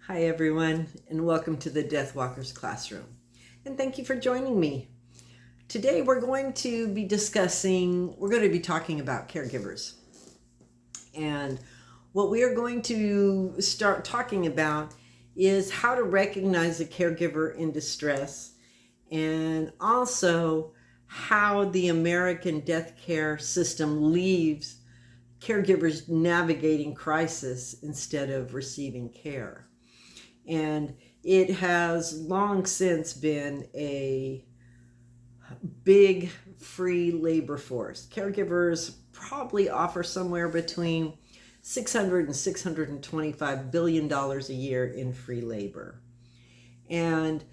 Hi everyone, and welcome to the DeathWalker's classroom. And thank you for joining me. Today we're going to be talking about caregivers. And what we are going to start talking about is how to recognize a caregiver in distress, and also how the American death care system leaves caregivers navigating crisis instead of receiving care. And it has long since been a big free labor force. Caregivers probably offer somewhere between $600 and $625 billion a year in free labor. And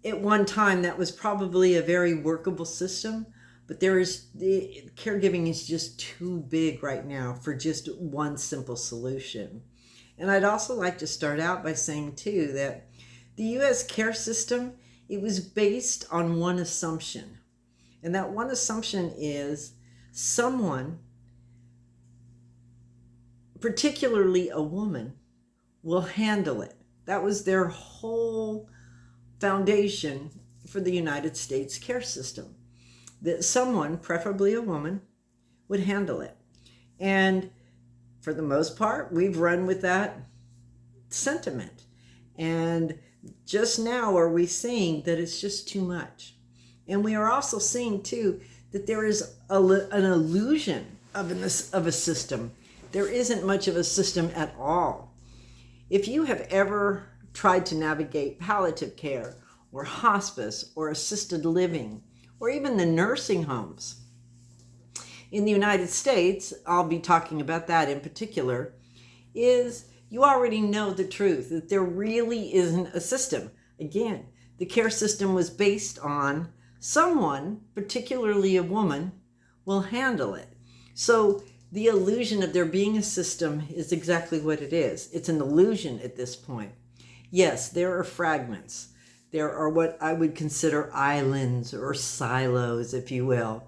at one time, that was probably a very workable system, but caregiving is just too big right now for just one simple solution. And I'd also like to start out by saying, too, that the U.S. care system, it was based on one assumption. And that one assumption is someone, particularly a woman, will handle it. That was their whole foundation for the United States care system, that someone, preferably a woman, would handle it. And for the most part, we've run with that sentiment. And just now are we seeing that it's just too much. And we are also seeing, too, that there is an illusion of a system. There isn't much of a system at all. If you have ever tried to navigate palliative care or hospice or assisted living or even the nursing homes, in the United States, I'll be talking about that in particular, is you already know the truth, that there really isn't a system. Again, the care system was based on someone, particularly a woman, will handle it. So the illusion of there being a system is exactly what it is. It's an illusion at this point. Yes, there are fragments. There are what I would consider islands or silos, if you will.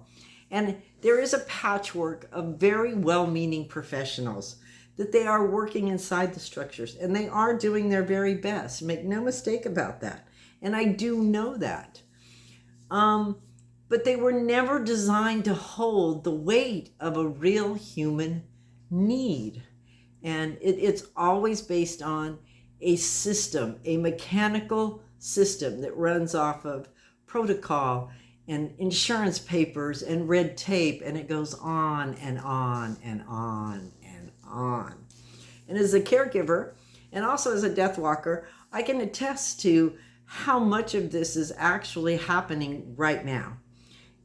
And there is a patchwork of very well-meaning professionals that they are working inside the structures, and they are doing their very best. Make no mistake about that. And I do know that. But they were never designed to hold the weight of a real human need. And it's always based on a system, a mechanical system that runs off of protocol and insurance papers and red tape, and it goes on and on and on and on. And as a caregiver, and also as a death walker, I can attest to how much of this is actually happening right now.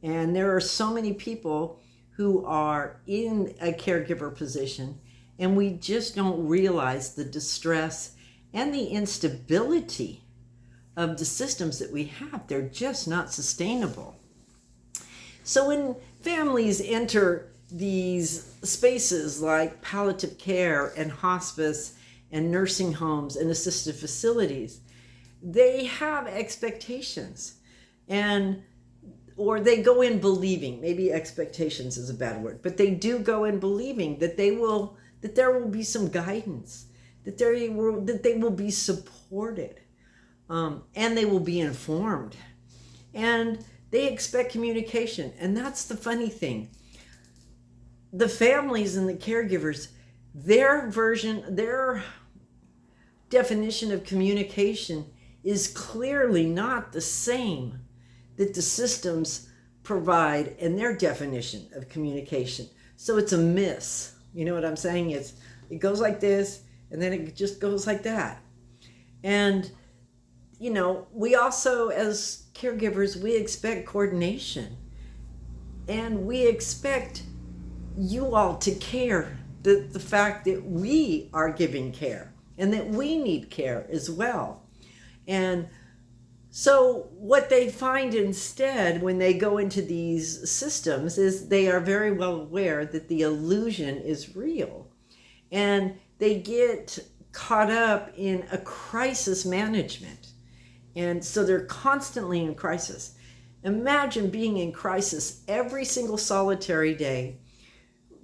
And there are so many people who are in a caregiver position, and we just don't realize the distress and the instability of the systems that we have. They're just not sustainable. So when families enter these spaces like palliative care and hospice and nursing homes and assisted facilities, they have expectations, or they go in believing, maybe expectations is a bad word, but they do go in believing that there will be some guidance, that they will be supported. And they will be informed. And they expect communication. And that's the funny thing. The families and the caregivers, their definition of communication is clearly not the same that the systems provide in their definition of communication. So it's a miss. You know what I'm saying? It goes like this, and then it just goes like that. And we also, as caregivers, we expect coordination, and we expect you all to care, the fact that we are giving care and that we need care as well. And so what they find instead when they go into these systems is they are very well aware that the illusion is real, and they get caught up in a crisis management. And so they're constantly in crisis. Imagine being in crisis every single solitary day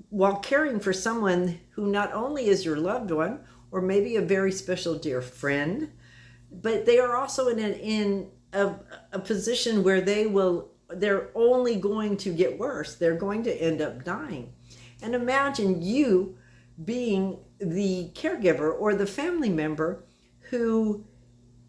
while caring for someone who not only is your loved one or maybe a very special dear friend, but they are also in a position where they're only going to get worse. They're going to end up dying. And imagine you being the caregiver or the family member who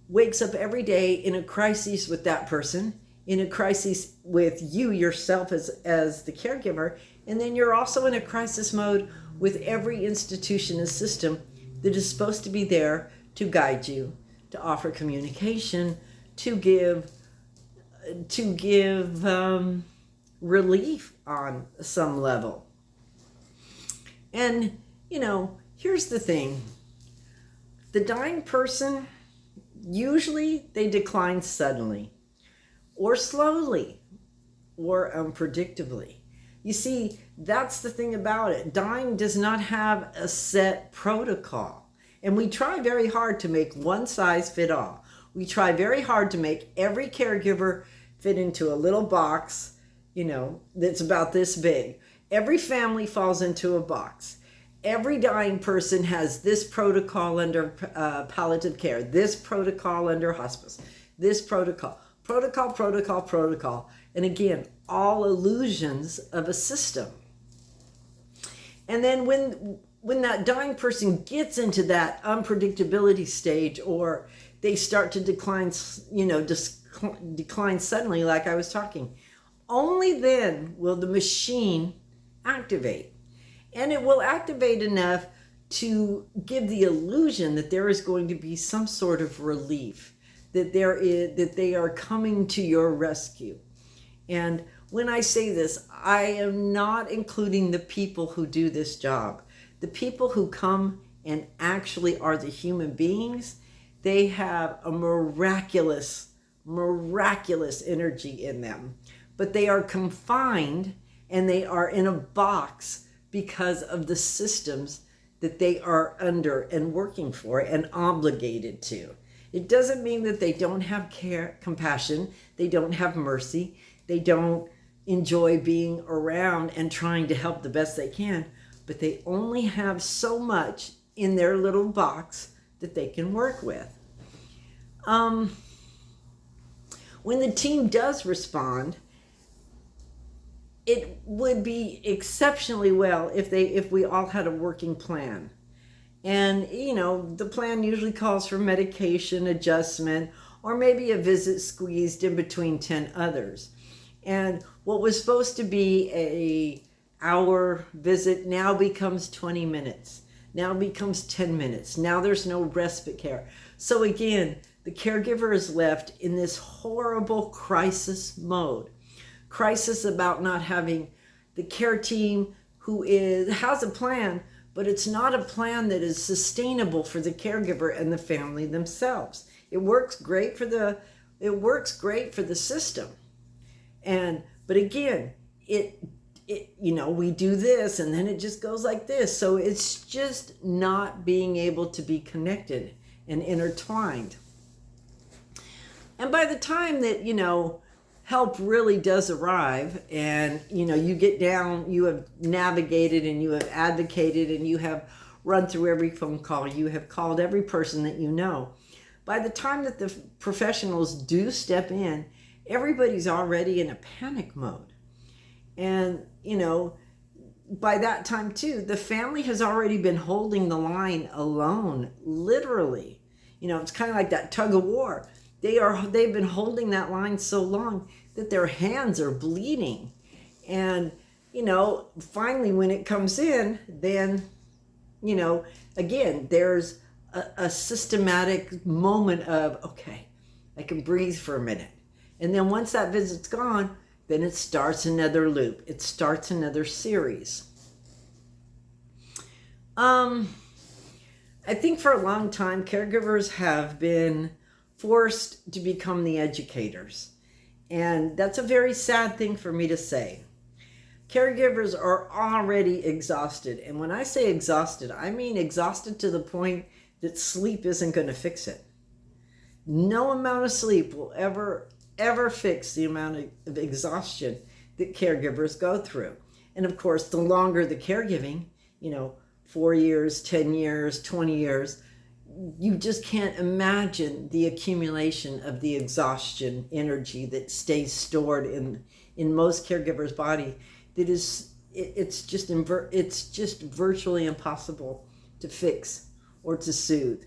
wakes up every day in a crisis with that person, in a crisis with you yourself as the caregiver, and then you're also in a crisis mode with every institution and system that is supposed to be there to guide you, to offer communication, to give relief on some level. And, here's the thing. The dying person, usually they decline suddenly or slowly or unpredictably. You see, that's the thing about it. Dying does not have a set protocol. And we try very hard to make one size fit all. We try very hard to make every caregiver fit into a little box, that's about this big. Every family falls into a box. Every dying person has this protocol under palliative care, this protocol under hospice, this protocol. And again, all illusions of a system. And then when that dying person gets into that unpredictability stage, or they start to decline suddenly, like I was talking, only then will the machine activate. And it will activate enough to give the illusion that there is going to be some sort of relief, that they are coming to your rescue. And when I say this, I am not including the people who do this job. The people who come and actually are the human beings, they have a miraculous energy in them. But they are confined and they are in a box because of the systems that they are under and working for and obligated to. It doesn't mean that they don't have care, compassion, they don't have mercy, they don't enjoy being around and trying to help the best they can, but they only have so much in their little box that they can work with. When the team does respond, it would be exceptionally well if we all had a working plan. And, the plan usually calls for medication adjustment or maybe a visit squeezed in between 10 others. And what was supposed to be an hour visit now becomes 20 minutes, now becomes 10 minutes. Now there's no respite care. So again, the caregiver is left in this horrible crisis mode. Crisis about not having the care team who has a plan, but it's not a plan that is sustainable for the caregiver and the family themselves. It works great for the system. But again, we do this and then it just goes like this. So it's just not being able to be connected and intertwined. And by the time that, help really does arrive and, you get down, you have navigated and you have advocated and you have run through every phone call, you have called every person that you know. By the time that the professionals do step in, everybody's already in a panic mode. And, by that time too, the family has already been holding the line alone, literally. It's kind of like that tug of war. They've been holding that line so long that their hands are bleeding. And, finally when it comes in, then, again, there's a systematic moment of, okay, I can breathe for a minute. And then once that visit's gone, then it starts another loop. It starts another series. I think for a long time, caregivers have been forced to become the educators. And that's a very sad thing for me to say. Caregivers are already exhausted. And when I say exhausted, I mean exhausted to the point that sleep isn't going to fix it. No amount of sleep will ever fix the amount of exhaustion that caregivers go through. And of course, the longer the caregiving, 4 years, 10 years, 20 years, you just can't imagine the accumulation of the exhaustion energy that stays stored in most caregivers' body. That is, it's just virtually impossible to fix or to soothe.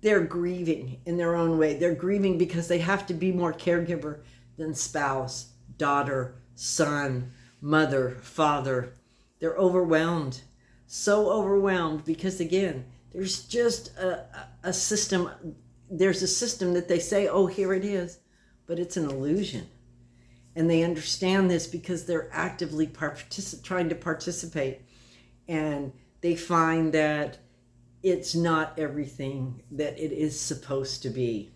They're grieving in their own way. They're grieving because they have to be more caregiver than spouse, daughter, son, mother, father. They're overwhelmed, so overwhelmed because, again, there's just a system. There's a system that they say, oh, here it is, but it's an illusion. And they understand this because they're actively trying to participate. And they find that it's not everything that it is supposed to be.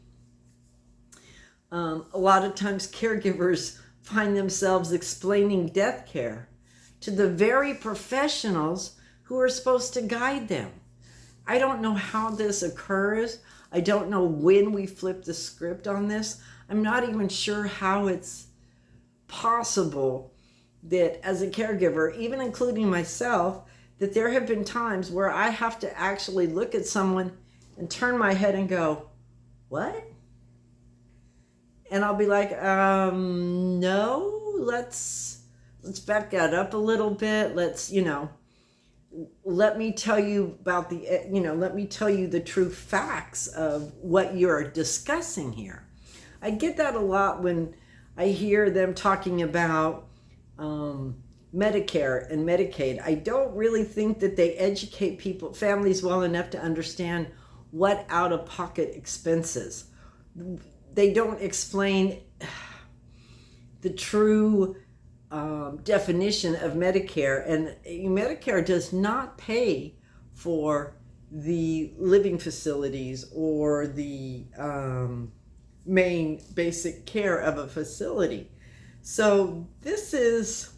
A lot of times caregivers find themselves explaining death care to the very professionals who are supposed to guide them. I don't know how this occurs. I don't know when we flip the script on this. I'm not even sure how it's possible that as a caregiver, even including myself, that there have been times where I have to actually look at someone and turn my head and go, what? And I'll be like, no, let's back that up a little bit. Let me tell you about let me tell you the true facts of what you're discussing here. I get that a lot when I hear them talking about Medicare and Medicaid. I don't really think that they educate families well enough to understand what out-of-pocket expenses. They don't explain the true definition of Medicare, and Medicare does not pay for the living facilities or the main basic care of a facility. So this is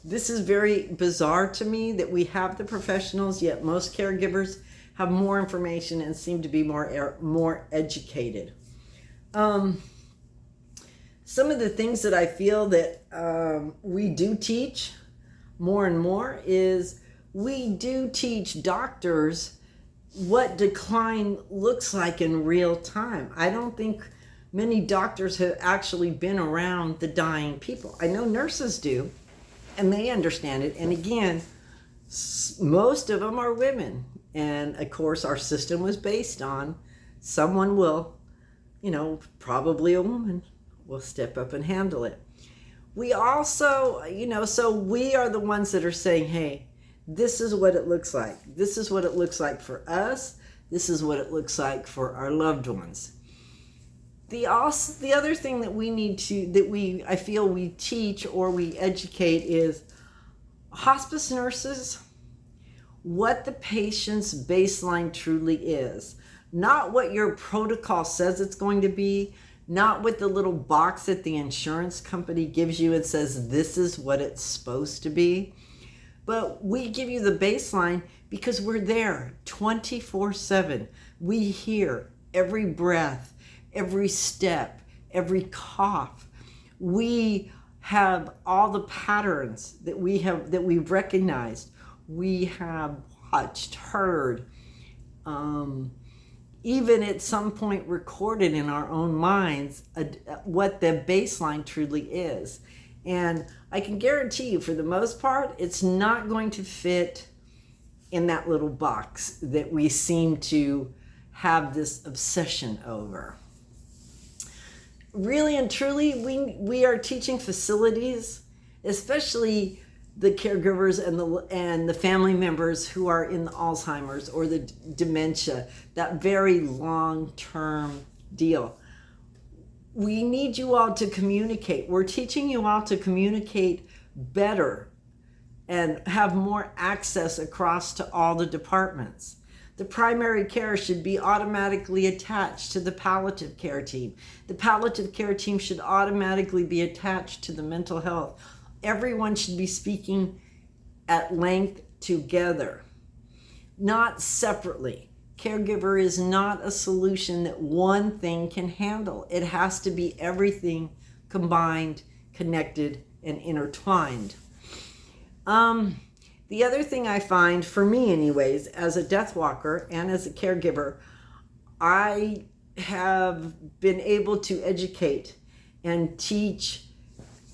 very bizarre to me that we have the professionals, yet most caregivers have more information and seem to be more educated. Some of the things that I feel that we do teach more and more is we do teach doctors what decline looks like in real time. I don't think many doctors have actually been around the dying people. I know nurses do, and they understand it. And again, most of them are women. And of course, our system was based on someone will, probably a woman, will step up and handle it. We also, so we are the ones that are saying, hey, this is what it looks like. This is what it looks like for us. This is what it looks like for our loved ones. The other thing that I feel we teach or we educate is hospice nurses, what the patient's baseline truly is. Not what your protocol says it's going to be, not what the little box that the insurance company gives you and says this is what it's supposed to be. But we give you the baseline because we're there 24/7. We hear every breath, every step, every cough. We have all the patterns that we've recognized. We have watched, heard, even at some point recorded in our own minds what the baseline truly is. And I can guarantee you, for the most part, it's not going to fit in that little box that we seem to have this obsession over. Really and truly, we are teaching facilities, especially the caregivers and the family members who are in the Alzheimer's or the dementia, that very long-term deal. We need you all to communicate. We're teaching you all to communicate better and have more access across to all the departments. The primary care should be automatically attached to the palliative care team. The palliative care team should automatically be attached to the mental health. Everyone should be speaking at length together, not separately. Caregiver is not a solution that one thing can handle. It has to be everything combined, connected, and intertwined. The other thing I find, for me anyways, as a death walker and as a caregiver, I have been able to educate and teach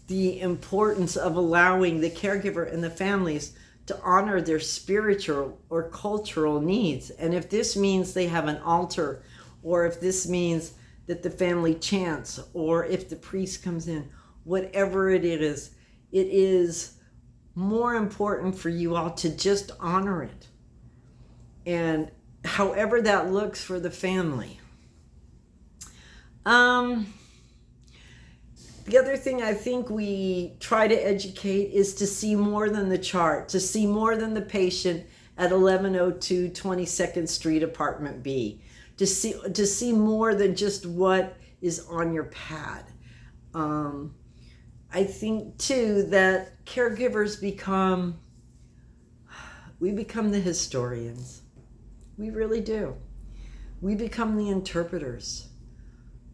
the importance of allowing the caregiver and the families to honor their spiritual or cultural needs. And if this means they have an altar, or if this means that the family chants, or if the priest comes in, whatever it is more important for you all to just honor it. And however that looks for the family. The other thing I think we try to educate is to see more than the chart, to see more than the patient at 1102 22nd Street, Apartment B, to see more than just what is on your pad. I think too that caregivers become the historians. We really do. We become the interpreters.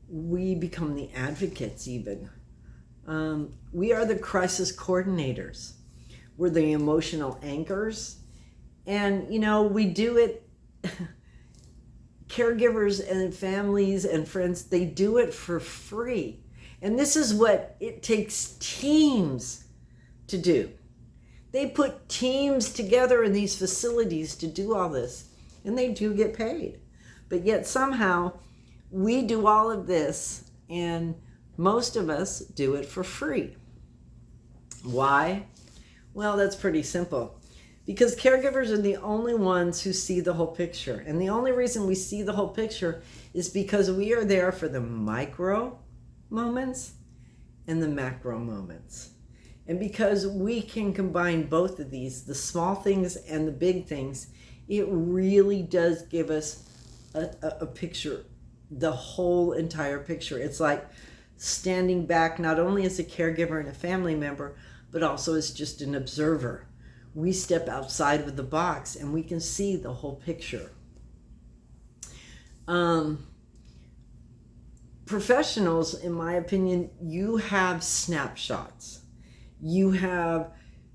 We become the advocates even. We are the crisis coordinators. We're the emotional anchors. And, we do it, caregivers and families and friends, they do it for free. And this is what it takes teams to do. They put teams together in these facilities to do all this, and they do get paid. But yet somehow we do all of this, and most of us do it for free. Why? Well, that's pretty simple. Because caregivers are the only ones who see the whole picture. And the only reason we see the whole picture is because we are there for the micro moments and the macro moments. And because we can combine both of these, the small things and the big things, it really does give us a picture, the whole entire picture. It's like standing back not only as a caregiver and a family member, but also as just an observer. We step outside of the box and we can see the whole picture. Professionals, in my opinion, you have snapshots. You have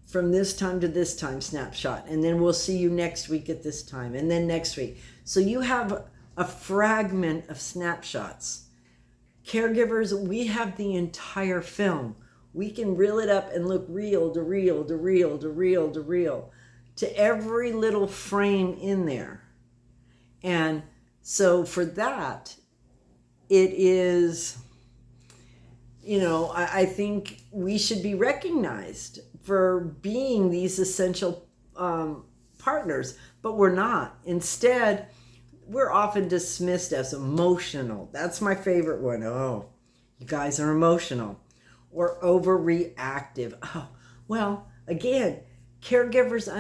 from this time to this time snapshot, and then we'll see you next week at this time, and then next week. So you have a fragment of snapshots. Caregivers, we have the entire film. We can reel it up and look reel to reel to reel to reel to reel to every little frame in there. And so for that, it is, I think we should be recognized for being these essential partners, but we're not. Instead, we're often dismissed as emotional. That's my favorite one. Oh, you guys are emotional. Or overreactive. Oh, well, again, caregivers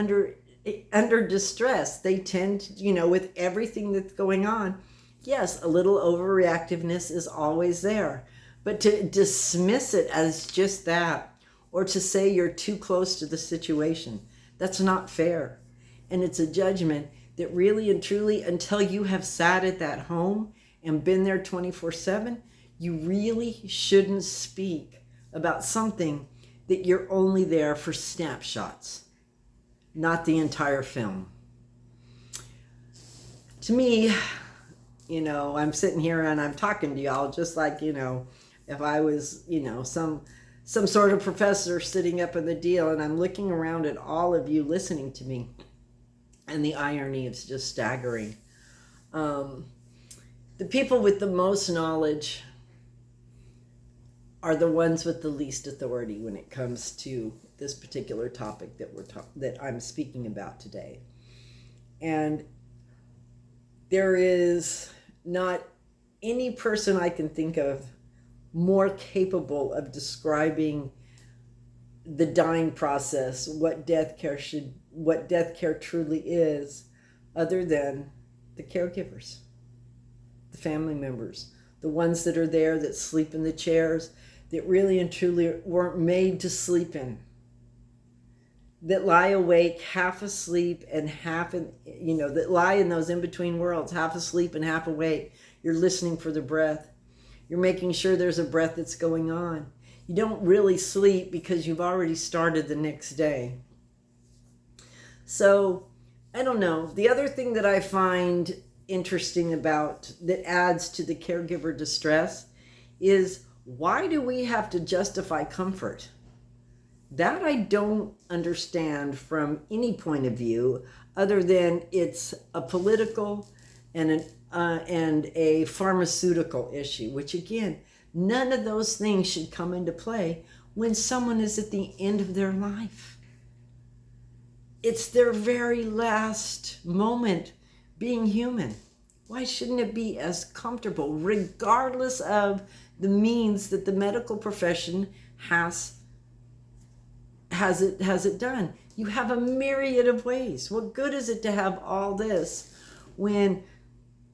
under distress, they tend to, with everything that's going on, yes, a little overreactiveness is always there. But to dismiss it as just that, or to say you're too close to the situation, that's not fair. And it's a judgment that really and truly, until you have sat at that home and been there 24/7, you really shouldn't speak about something that you're only there for snapshots, not the entire film. To me, I'm sitting here and I'm talking to y'all just like, if I was, some sort of professor sitting up in the deal, and I'm looking around at all of you listening to me, and the irony is just staggering. The people with the most knowledge are the ones with the least authority when it comes to this particular topic that I'm speaking about today. And there is not any person I can think of more capable of describing the dying process, what death care truly is, other than the caregivers, the family members, the ones that are there that sleep in the chairs that really and truly weren't made to sleep in, that lie awake, half asleep and half in, that lie in those in-between worlds, half asleep and half awake. You're listening for the breath. You're making sure there's a breath that's going on. You don't really sleep because you've already started the next day. So I don't know. The other thing that I find interesting about that adds to the caregiver distress is, why do we have to justify comfort? That I don't understand from any point of view, other than it's a political and a pharmaceutical issue, which again, none of those things should come into play when someone is at the end of their life. It's their very last moment being human. Why shouldn't it be as comfortable, regardless of the means that the medical profession has it done? You have a myriad of ways. What good is it to have all this when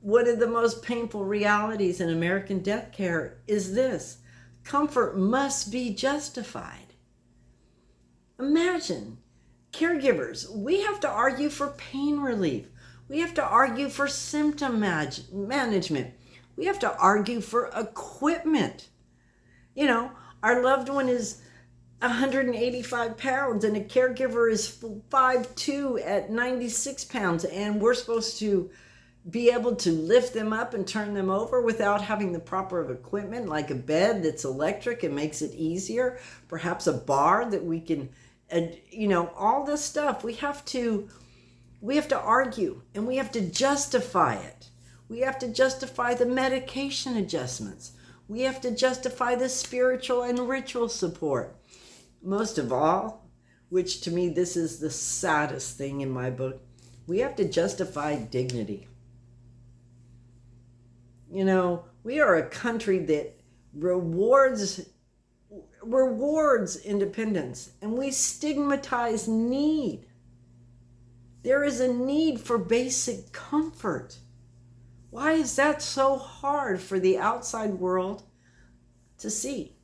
one of the most painful realities in American death care is this: comfort must be justified. Imagine, caregivers, we have to argue for pain relief. We have to argue for symptom management. We have to argue for equipment. You know, our loved one is 185 pounds and a caregiver is 5'2" at 96 pounds, and we're supposed to be able to lift them up and turn them over without having the proper equipment, like a bed that's electric and makes it easier, perhaps a bar that we can, all this stuff. We have to argue, and we have to justify it. We have to justify the medication adjustments. We have to justify the spiritual and ritual support. Most of all, which to me, this is the saddest thing in my book, we have to justify dignity. You know, we are a country that rewards independence, and we stigmatize need. There is a need for basic comfort. Why is that so hard for the outside world to see?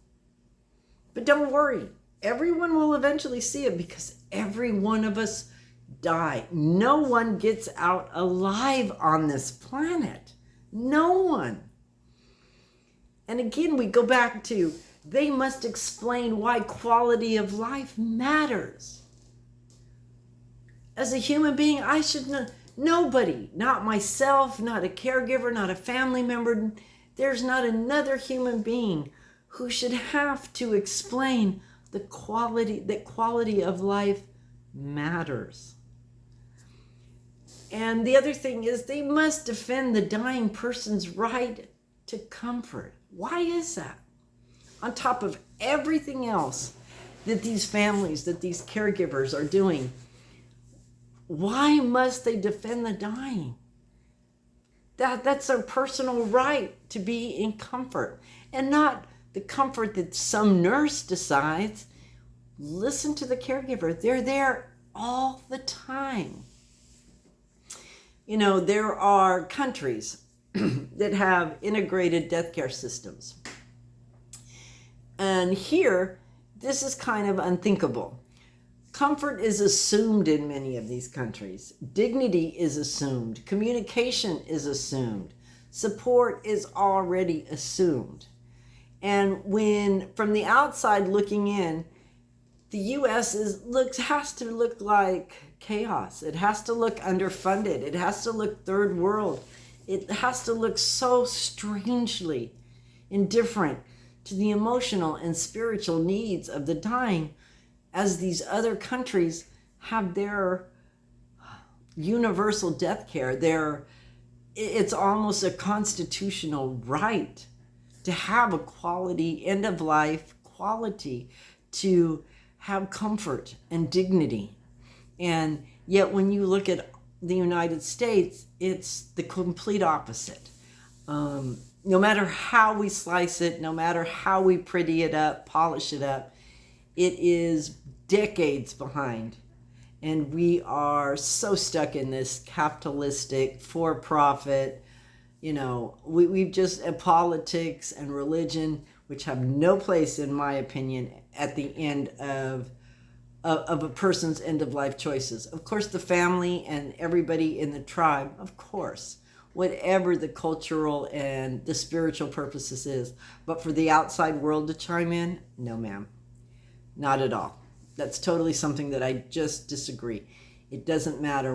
But don't worry, everyone will eventually see it, because every one of us die. No one gets out alive on this planet. No one. And again, we go back to, they must explain why quality of life matters. As a human being, I should know. Nobody, not myself, not a caregiver, not a family member, there's not another human being who should have to explain that quality of life matters. And the other thing is, they must defend the dying person's right to comfort. Why is that? On top of everything else that these families, that these caregivers are doing, why must they defend the dying? That's their personal right to be in comfort, and not the comfort that some nurse decides. Listen to the caregiver. They're there all the time. You know, there are countries that have integrated death care systems. And here, this is kind of unthinkable. Comfort is assumed in many of these countries. Dignity is assumed. Communication is assumed. Support is already assumed. And when, from the outside looking in, the U.S. has to look like chaos. It has to look underfunded. It has to look third world. It has to look so strangely indifferent to the emotional and spiritual needs of the dying, as these other countries have their universal death care. It's almost a constitutional right to have a quality end of life, quality to have comfort and dignity. And yet when you look at the United States, it's the complete opposite. No matter how we slice it, no matter how we pretty it up, polish it up, it is decades behind. And we are so stuck in this capitalistic, for-profit, we've just politics and religion, which have no place, in my opinion, at the end of a person's end-of-life choices. Of course, the family and everybody in the tribe, of course, whatever the cultural and the spiritual purposes is. But for the outside world to chime in, no, ma'am. Not at all. That's totally something that I just disagree. It doesn't matter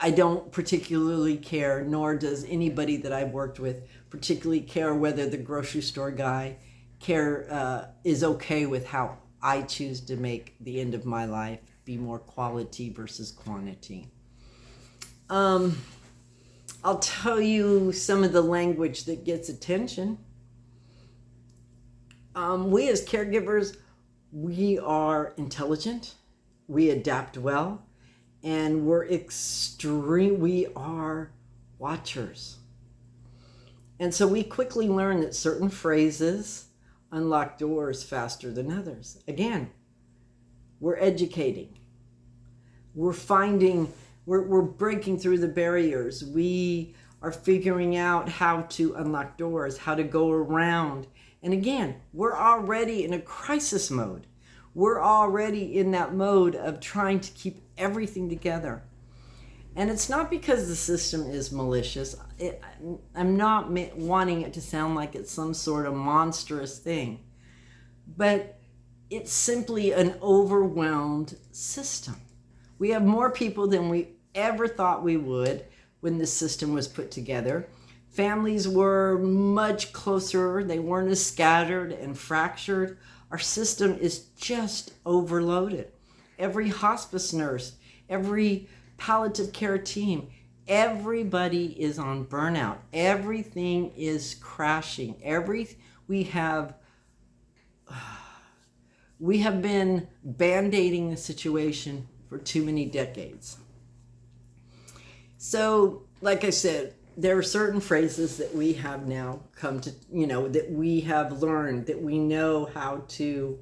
I don't particularly care, nor does anybody that I've worked with particularly care whether the grocery store guy is okay with how I choose to make the end of my life be more quality versus quantity. I'll tell you some of the language that gets attention. We as caregivers, we are intelligent, we adapt well, and we are watchers. And so we quickly learn that certain phrases unlock doors faster than others. Again, we're educating. We're breaking through the barriers. We are figuring out how to unlock doors, how to go around. And again, we're already in a crisis mode. We're already in that mode of trying to keep everything together. And it's not because the system is malicious. I'm not wanting it to sound like it's some sort of monstrous thing. But it's simply an overwhelmed system. We have more people than we ever thought we would when the system was put together. Families were much closer. They weren't as scattered and fractured. Our system is just overloaded. Every hospice nurse, every palliative care team, everybody is on burnout. Everything is crashing. We have been band-aiding the situation for too many decades. So, like I said, there are certain phrases that we have now come to, that we have learned, that we know how to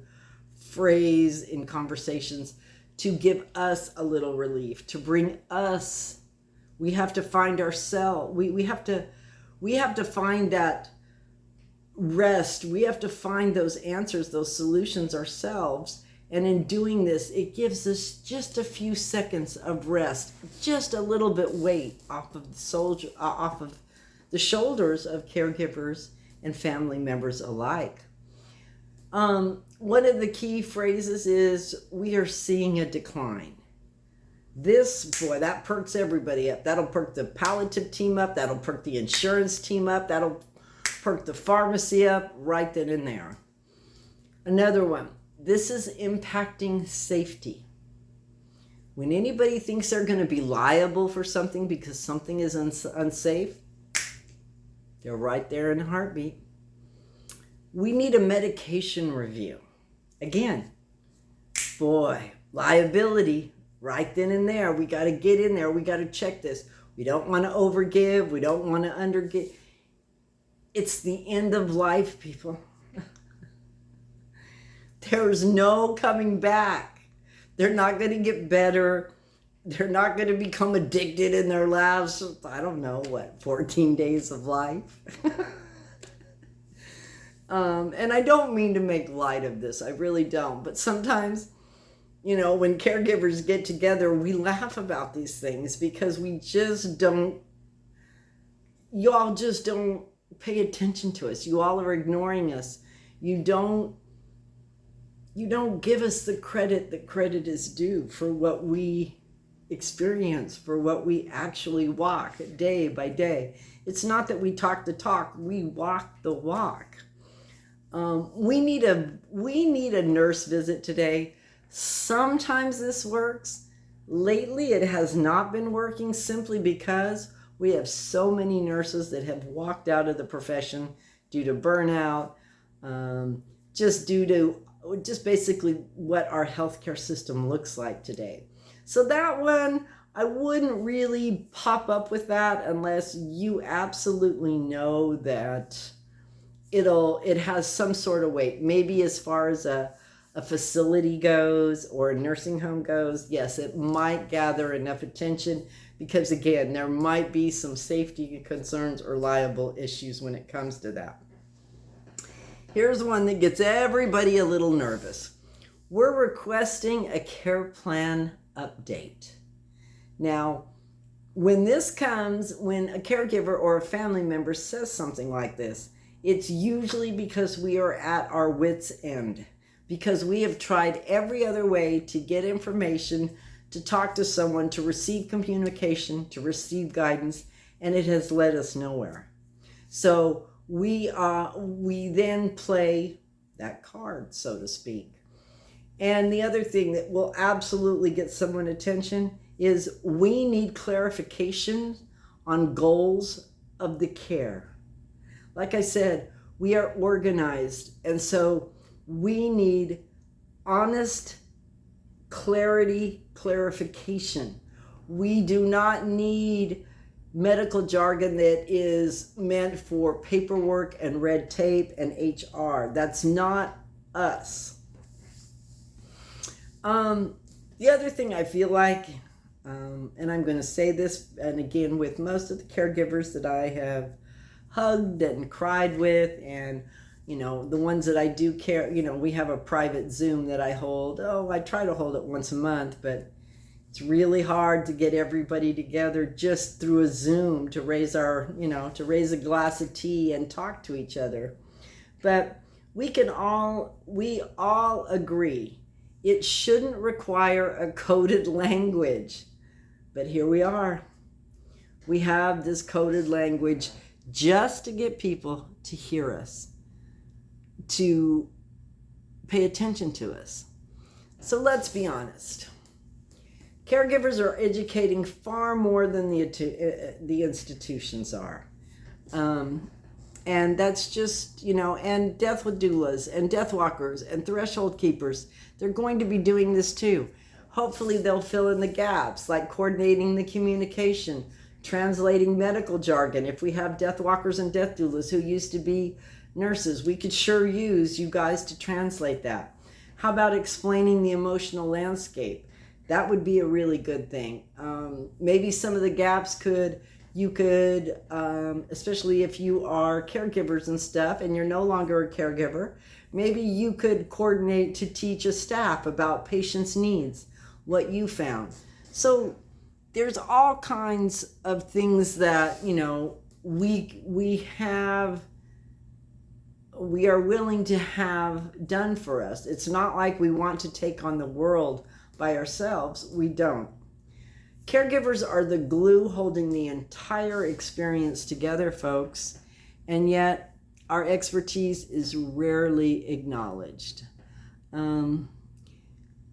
phrase in conversations to give us a little relief, to bring us, we have to find ourselves, we have to find that rest, we have to find those answers, those solutions ourselves. And in doing this, it gives us just a few seconds of rest, just a little bit weight off of the shoulders of caregivers and family members alike. One of the key phrases is, we are seeing a decline. That perks everybody up. That'll perk the palliative team up. That'll perk the insurance team up. That'll perk the pharmacy up right then and there. Another one. This is impacting safety. When anybody thinks they're going to be liable for something because something is unsafe, they're right there in a heartbeat. We need a medication review. Again, liability right then and there. We got to get in there. We got to check this. We don't want to overgive. We don't want to undergive. It's the end of life, people. There's no coming back. They're not going to get better. They're not going to become addicted in their last, 14 days of life. And I don't mean to make light of this. I really don't. But sometimes, when caregivers get together, we laugh about these things because you all just don't pay attention to us. You all are ignoring us. You don't give us the credit that credit is due for what we experience, for what we actually walk day by day. It's not that we talk the talk, we walk the walk. We need a nurse visit today. Sometimes this works. Lately, it has not been working simply because we have so many nurses that have walked out of the profession due to burnout, just basically what our healthcare system looks like today. So that one, I wouldn't really pop up with that unless you absolutely know that it has some sort of weight. Maybe as far as a facility goes or a nursing home goes, yes, it might gather enough attention because, again, there might be some safety concerns or liable issues when it comes to that. Here's one that gets everybody a little nervous. We're requesting a care plan update. Now, when a caregiver or a family member says something like this, it's usually because we are at our wits' end. because we have tried every other way to get information, to talk to someone, to receive communication, to receive guidance, and it has led us nowhere. So we then play that card, so to speak. And the other thing that will absolutely get someone's attention is we need clarification on goals of the care. Like I said, we are organized, and so we need honest clarification. We do not need medical jargon that is meant for paperwork and red tape and HR. That's not us. The other thing I feel like, and I'm going to say this, and again, with most of the caregivers that I have hugged and cried with, and the ones that I do care, we have a private Zoom that I hold. I try to hold it once a month, but it's really hard to get everybody together just through a Zoom to raise to raise a glass of tea and talk to each other. But we all agree it shouldn't require a coded language. But here we are. We have this coded language just to get people to hear us, to pay attention to us. So let's be honest. Caregivers are educating far more than the institutions are. And that's just, and death with doulas and DeathWalkers and threshold keepers, they're going to be doing this too. Hopefully they'll fill in the gaps, like coordinating the communication, translating medical jargon. If we have DeathWalkers and death doulas who used to be nurses, we could sure use you guys to translate that. How about explaining the emotional landscape? That would be a really good thing. Maybe some of the gaps you could, especially if you are caregivers and stuff and you're no longer a caregiver, maybe you could coordinate to teach a staff about patients' needs, what you found. So there's all kinds of things that, we are willing to have done for us. It's not like we want to take on the world by ourselves. We don't. Caregivers are the glue holding the entire experience together, folks, and yet our expertise is rarely acknowledged. And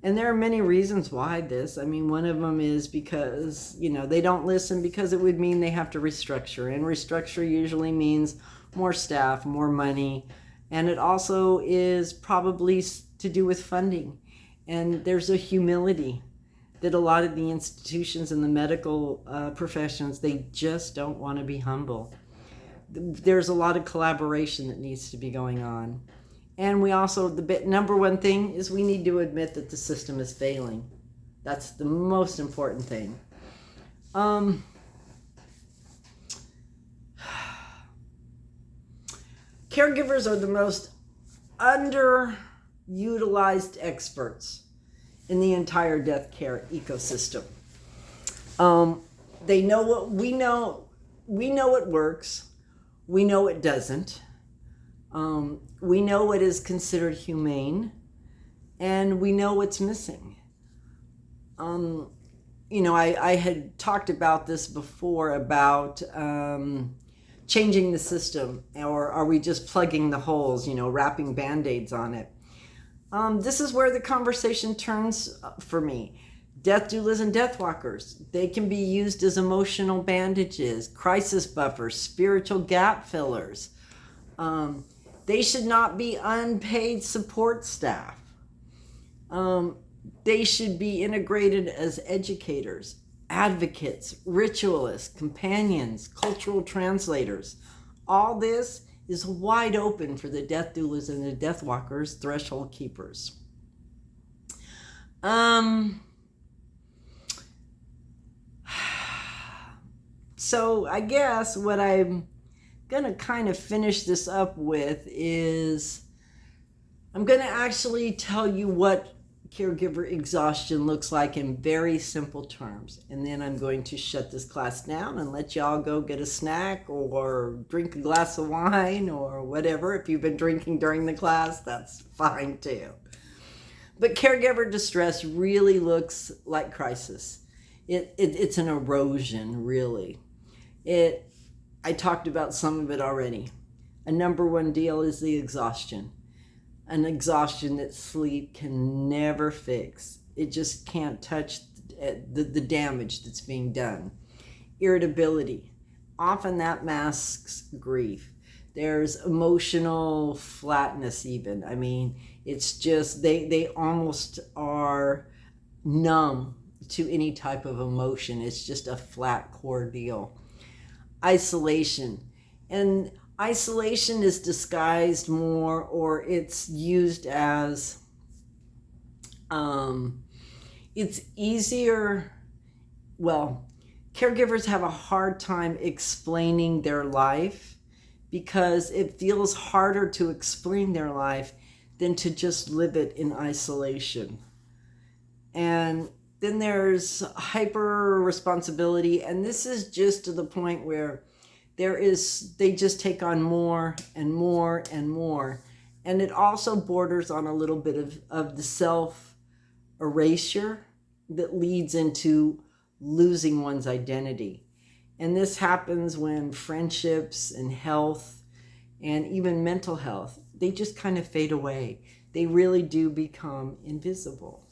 there are many reasons why this. One of them is because, they don't listen because it would mean they have to restructure, and restructure usually means more staff, more money, and it also is probably to do with funding. And there's a humility that a lot of the institutions and the medical professions, they just don't want to be humble. There's a lot of collaboration that needs to be going on. And we also, number one thing is we need to admit that the system is failing. That's the most important thing. Caregivers are the most underutilized experts in the entire death care ecosystem. They know what we know. We know it works. We know it doesn't. We know what is considered humane, and we know what's missing. I had talked about this before about changing the system, or are we just plugging the holes, wrapping Band-Aids on it? This is where the conversation turns for me. Death doulas and DeathWalkers, they can be used as emotional bandages, crisis buffers, spiritual gap fillers. They should not be unpaid support staff. They should be integrated as educators, advocates, ritualists, companions, cultural translators. All this is wide open for the death doulas and the DeathWalkers, threshold keepers. So I guess what I'm going to kind of finish this up with is I'm going to actually tell you what caregiver exhaustion looks like in very simple terms. And then I'm going to shut this class down and let y'all go get a snack or drink a glass of wine or whatever. If you've been drinking during the class, that's fine too. But caregiver distress really looks like crisis. It's an erosion, really. I talked about some of it already. A number one deal is the exhaustion. An exhaustion that sleep can never fix. It just can't touch the damage that's being done. Irritability. Often that masks grief. There's emotional flatness even. I mean, it's just, they almost are numb to any type of emotion. It's just a flat core deal. Isolation. And isolation is disguised more, or it's used as, it's easier, well, caregivers have a hard time explaining their life because it feels harder to explain their life than to just live it in isolation. And then there's hyper responsibility, and this is just to the point where they just take on more and more and more. And it also borders on a little bit of the self erasure that leads into losing one's identity. And this happens when friendships and health and even mental health, they just kind of fade away. They really do become invisible.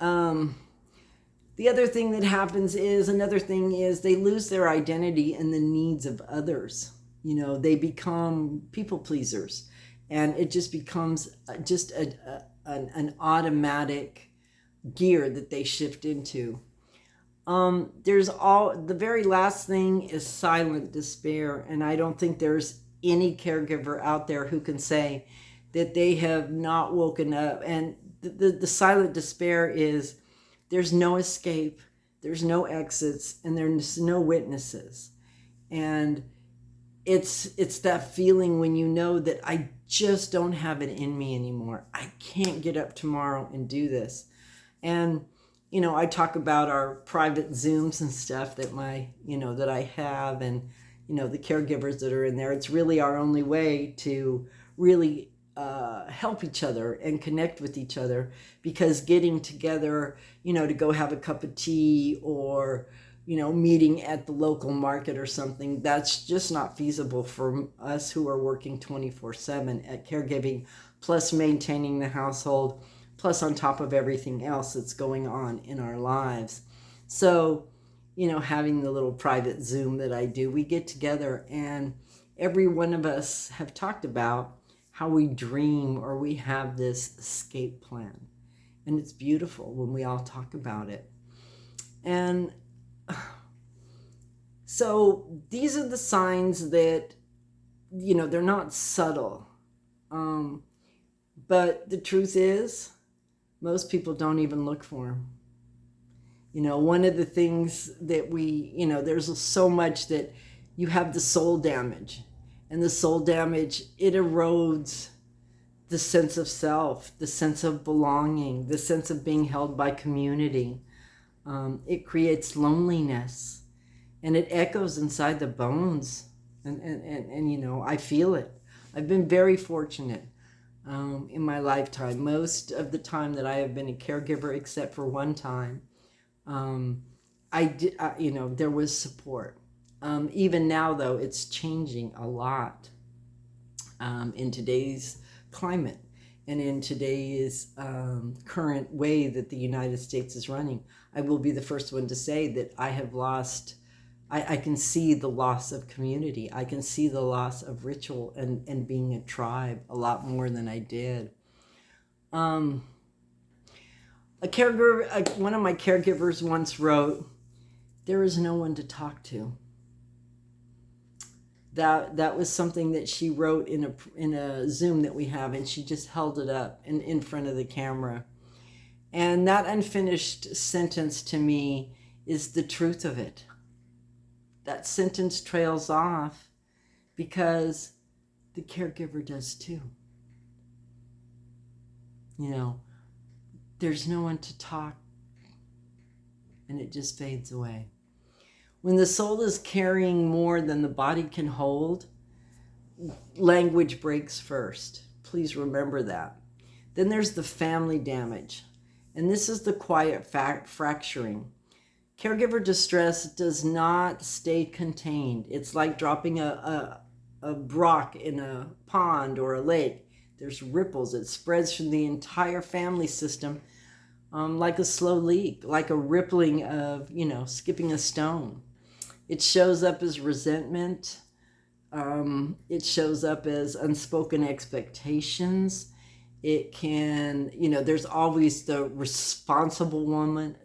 The other thing that happens is, they lose their identity in the needs of others. You know, they become people pleasers, and it just becomes just an automatic gear that they shift into. The very last thing is silent despair, and I don't think there's any caregiver out there who can say that they have not woken up. And the silent despair is, there's no escape, there's no exits, and there's no witnesses. And it's that feeling when you know that I just don't have it in me anymore. I can't get up tomorrow and do this. And, you know, I talk about our private Zooms and stuff that that I have, and, you know, the caregivers that are in there. It's really our only way to really help each other and connect with each other, because getting together, you know, to go have a cup of tea or, you know, meeting at the local market or something, that's just not feasible for us who are working 24/7 at caregiving, plus maintaining the household, plus on top of everything else that's going on in our lives. So, you know, having the little private Zoom that I do, we get together, and every one of us have talked about how we dream, or we have this escape plan. And it's beautiful when we all talk about it. And so these are the signs that, you know, they're not subtle. But the truth is, most people don't even look for them. You know, one of the things that there's so much that you have the soul damage. And the soul damage, it erodes the sense of self, the sense of belonging, the sense of being held by community. It creates loneliness, and it echoes inside the bones. And you know, I feel it. I've been very fortunate in my lifetime. Most of the time that I have been a caregiver, except for one time, there was support. Even now, though, it's changing a lot in today's climate and in today's current way that the United States is running. I will be the first one to say that I have lost, I can see the loss of community. I can see the loss of ritual and being a tribe a lot more than I did. A caregiver, one of my caregivers once wrote, "There is no one to talk to." That was something that she wrote in a Zoom that we have, and she just held it up in front of the camera. And that unfinished sentence to me is the truth of it. That sentence trails off because the caregiver does too. You know, there's no one to talk, and it just fades away. When the soul is carrying more than the body can hold, language breaks first. Please remember that. Then there's the family damage. And this is the quiet fracturing. Caregiver distress does not stay contained. It's like dropping a rock in a pond or a lake. There's ripples. It spreads through the entire family system, like a slow leak, like a rippling of, skipping a stone. It shows up as resentment. It shows up as unspoken expectations. It can, there's always the responsible one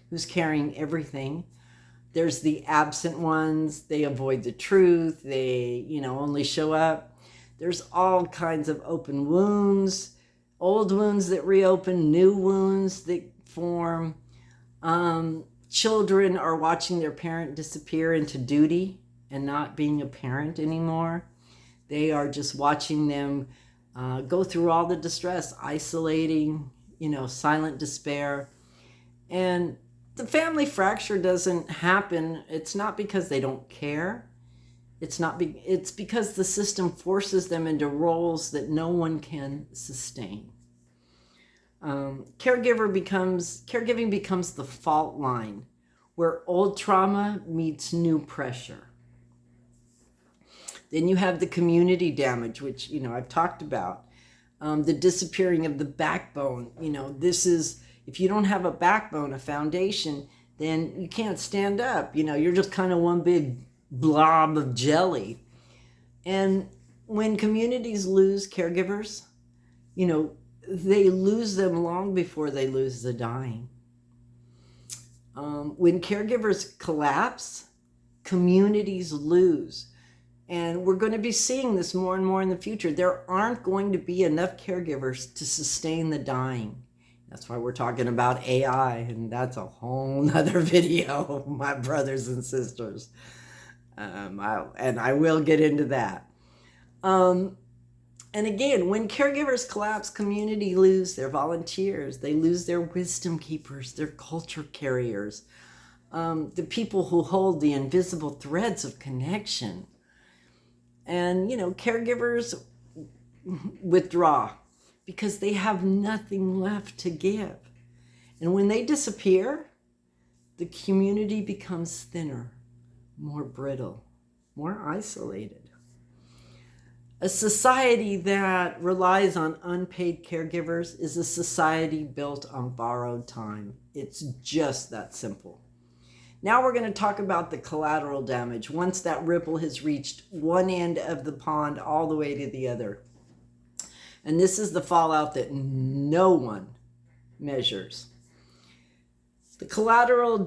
who's carrying everything. There's the absent ones. They avoid the truth. They, only show up. There's all kinds of open wounds, old wounds that reopen, new wounds that form. Children are watching their parent disappear into duty and not being a parent anymore. They are just watching them go through all the distress, isolating, silent despair. And the family fracture doesn't happen. It's not because they don't care. It's because the system forces them into roles that no one can sustain. Caregiving becomes the fault line where old trauma meets new pressure. Then you have the community damage, which, I've talked about. The disappearing of the backbone. This is, if you don't have a backbone, a foundation, then you can't stand up. You're just kind of one big blob of jelly. And when communities lose caregivers, they lose them long before they lose the dying. When caregivers collapse, communities lose. And we're going to be seeing this more and more in the future. There aren't going to be enough caregivers to sustain the dying. That's why we're talking about AI, and that's a whole nother video, my brothers and sisters. I will get into that. And again, when caregivers collapse, community lose their volunteers. They lose their wisdom keepers, their culture carriers, the people who hold the invisible threads of connection. And, caregivers withdraw because they have nothing left to give. And when they disappear, the community becomes thinner, more brittle, more isolated. A society that relies on unpaid caregivers is a society built on borrowed time. It's just that simple. Now we're going to talk about the collateral damage once that ripple has reached one end of the pond all the way to the other. And this is the fallout that no one measures. The collateral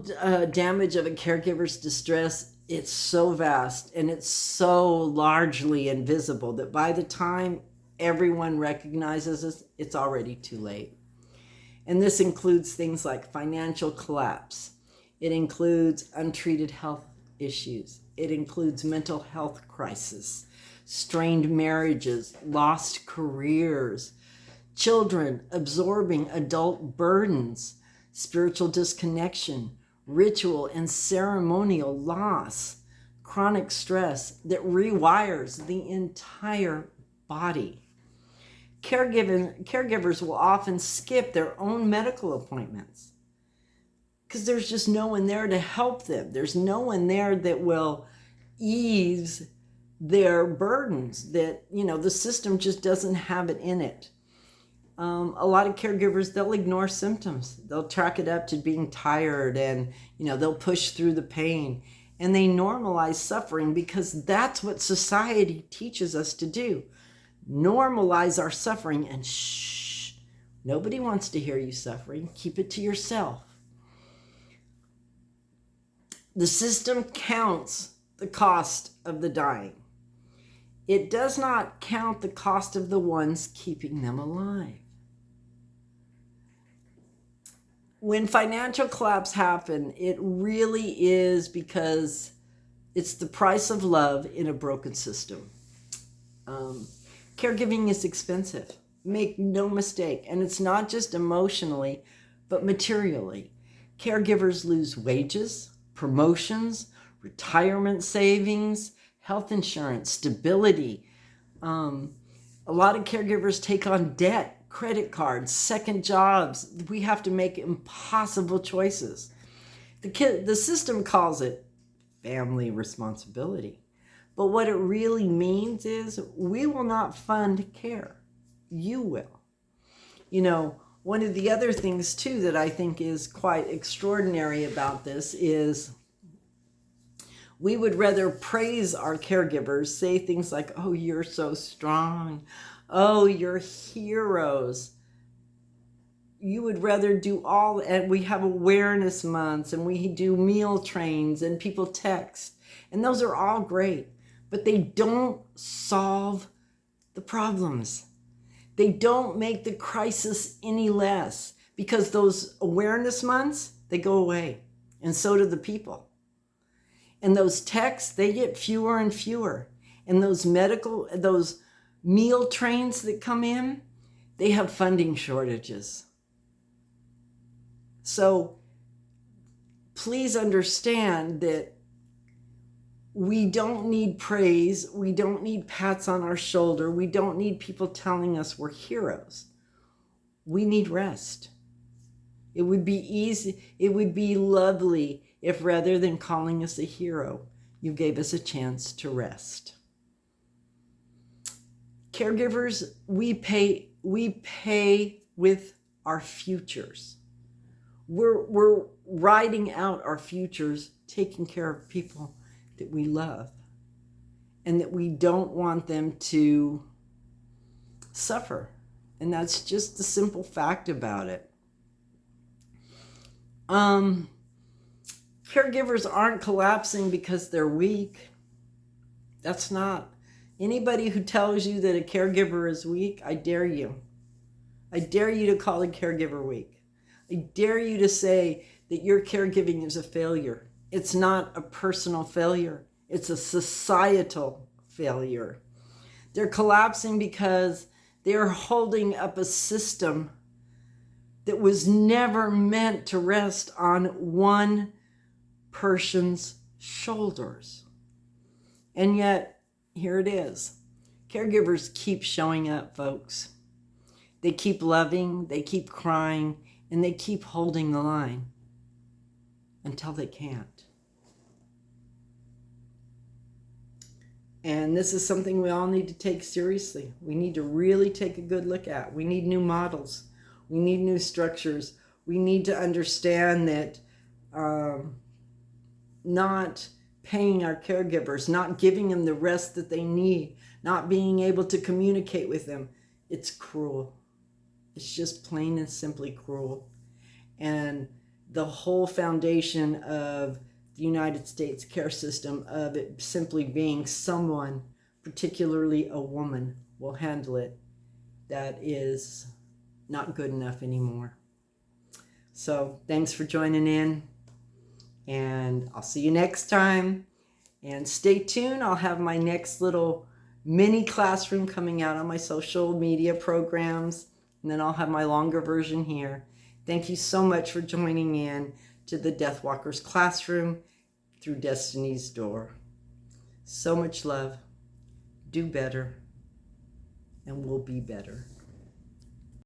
damage of a caregiver's distress, it's so vast and it's so largely invisible that by the time everyone recognizes it, it's already too late. And this includes things like financial collapse. It includes untreated health issues. It includes mental health crisis, strained marriages, lost careers, children absorbing adult burdens, spiritual disconnection, ritual and ceremonial loss, chronic stress that rewires the entire body. Caregivers will often skip their own medical appointments because there's just no one there to help them. There's no one there that will ease their burdens, that, the system just doesn't have it in it. A lot of caregivers, they'll ignore symptoms. They'll track it up to being tired and, they'll push through the pain. And they normalize suffering because that's what society teaches us to do. Normalize our suffering and shh. Nobody wants to hear you suffering. Keep it to yourself. The system counts the cost of the dying. It does not count the cost of the ones keeping them alive. When financial collapse happen, it really is because it's the price of love in a broken system. Caregiving is expensive. Make no mistake. And it's not just emotionally, but materially. Caregivers lose wages, promotions, retirement savings, health insurance, stability. A A lot of caregivers take on debt, credit cards, second jobs. We have to make impossible choices. The system calls it family responsibility. But what it really means is we will not fund care. You will. You know, one of the other things too that I think is quite extraordinary about this is we would rather praise our caregivers, say things like, oh, you're so strong. Oh, you're heroes. You would rather do all, and we have awareness months and we do meal trains and people text. And those are all great, but they don't solve the problems. They don't make the crisis any less, because those awareness months, they go away. And so do the people. And those texts, they get fewer and fewer. And those meal trains that come in, they have funding shortages. So please understand that we don't need praise. We don't need pats on our shoulder. We don't need people telling us we're heroes. We need rest. It would be easy. It would be lovely if rather than calling us a hero, you gave us a chance to rest. Caregivers, we pay with our futures. We're riding out our futures, taking care of people that we love and that we don't want them to suffer. And that's just the simple fact about it. Caregivers aren't collapsing because they're weak. That's not. Anybody who tells you that a caregiver is weak, I dare you. I dare you to call a caregiver weak. I dare you to say that your caregiving is a failure. It's not a personal failure. It's a societal failure. They're collapsing because they're holding up a system that was never meant to rest on one person's shoulders. And yet, here it is. Caregivers keep showing up, folks. They keep loving, they keep crying, and they keep holding the line until they can't. And this is something we all need to take seriously. We need to really take a good look at. We need new models. We need new structures. We need to understand that not paying our caregivers, not giving them the rest that they need, not being able to communicate with them, it's cruel. It's just plain and simply cruel. And the whole foundation of the United States care system, of it simply being someone, particularly a woman, will handle it, that is not good enough anymore. So thanks for joining in, and I'll see you next time. And stay tuned. I'll have my next little mini classroom coming out on my social media programs, and then I'll have my longer version here. Thank you so much for joining in to the DeathWalker's classroom through Destiny's Door. So much love. Do better, and we'll be better.